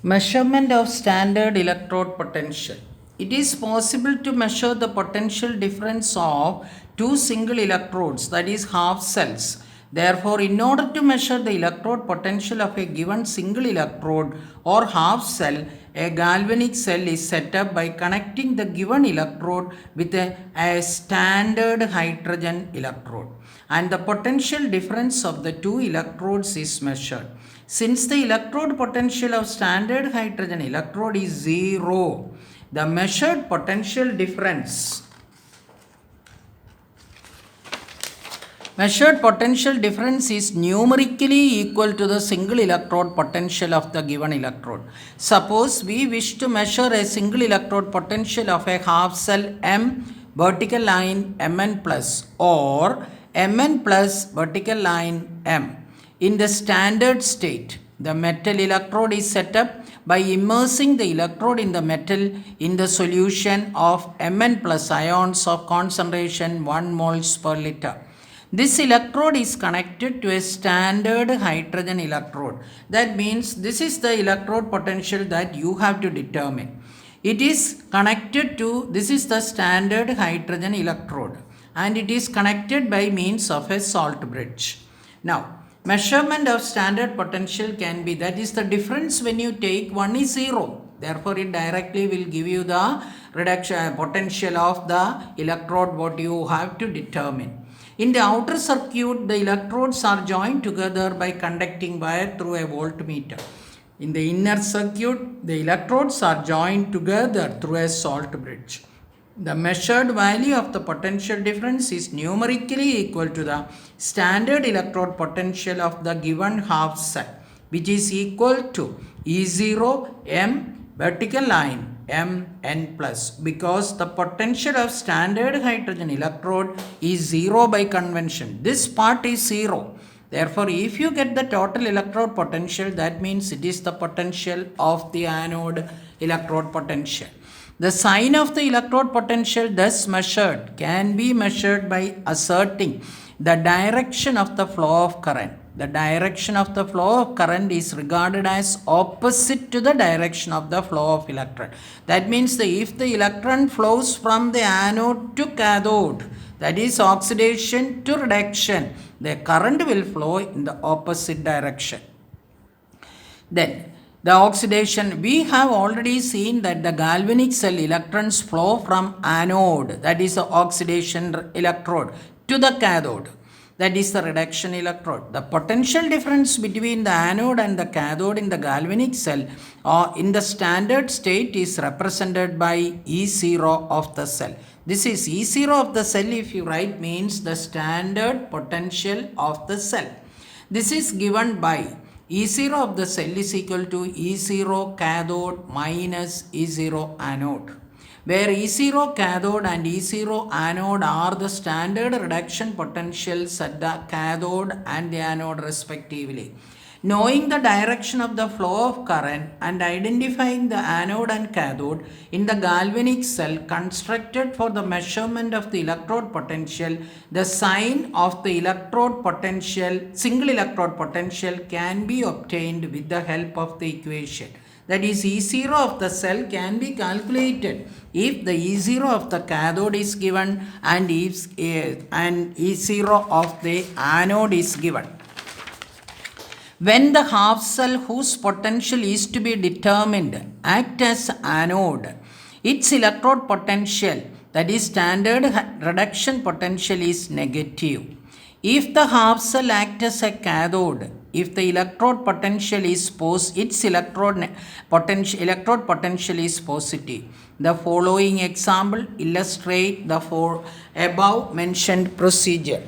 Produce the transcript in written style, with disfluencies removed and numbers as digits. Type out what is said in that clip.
Measurement of standard electrode potential. It is possible to measure the potential difference of two single electrodes, that is half cells. Therefore, in order to measure the electrode potential of a given single electrode or half cell, a galvanic cell is set up by connecting the given electrode with a standard hydrogen electrode, and the potential difference of the two electrodes is measured. Since the electrode potential of standard hydrogen electrode is zero, the measured potential difference is numerically equal to the single electrode potential of the given electrode. Suppose we wish to measure a single electrode potential of a half cell M vertical line Mn plus or Mn plus vertical line M. In the standard state, the metal electrode is set up by immersing the electrode in the metal in the solution of Mn plus ions of concentration 1 moles per liter. This electrode is connected to a standard hydrogen electrode. That means this is the electrode potential that you have to determine. It is connected to, this is the standard hydrogen electrode, and it is connected by means of a salt bridge. Now, measurement of standard potential can be, that is the difference when you take one is zero. Therefore, it directly will give you the reduction potential of the electrode what you have to determine. In the outer circuit, the electrodes are joined together by conducting wire through a voltmeter. In the inner circuit, the electrodes are joined together through a salt bridge. The measured value of the potential difference is numerically equal to the standard electrode potential of the given half cell, which is equal to E0 M vertical line Mn plus, because the potential of standard hydrogen electrode is 0 by convention. This part is 0. Therefore, if you get the total electrode potential, that means it is the potential of the anode electrode potential. The sign of the electrode potential thus measured can be measured by asserting the direction of the flow of current. The direction of the flow of current is regarded as opposite to the direction of the flow of electron. That means that if the electron flows from the anode to cathode, that is oxidation to reduction, the current will flow in the opposite direction. Then, the oxidation, we have already seen that the galvanic cell electrons flow from anode, that is the oxidation electrode, to the cathode, that is the reduction electrode. The potential difference between the anode and the cathode in the galvanic cell or in the standard state is represented by E0 of the cell. This is E0 of the cell, if you write, means the standard potential of the cell. This is given by E0 of the cell is equal to E0 cathode minus E0 anode, where E0 cathode and E0 anode are the standard reduction potentials at the cathode and the anode respectively. Knowing the direction of the flow of current and identifying the anode and cathode in the galvanic cell constructed for the measurement of the electrode potential, the sign of the electrode potential, single electrode potential, can be obtained with the help of the equation. That is, E0 of the cell can be calculated if the E0 of the cathode is given and E0 of the anode is given. When the half cell whose potential is to be determined act as anode, its electrode potential, that is standard reduction potential, is negative. If the half cell acts as a cathode, if the electrode potential is its electrode potential is positive. The following example illustrate the above mentioned procedure.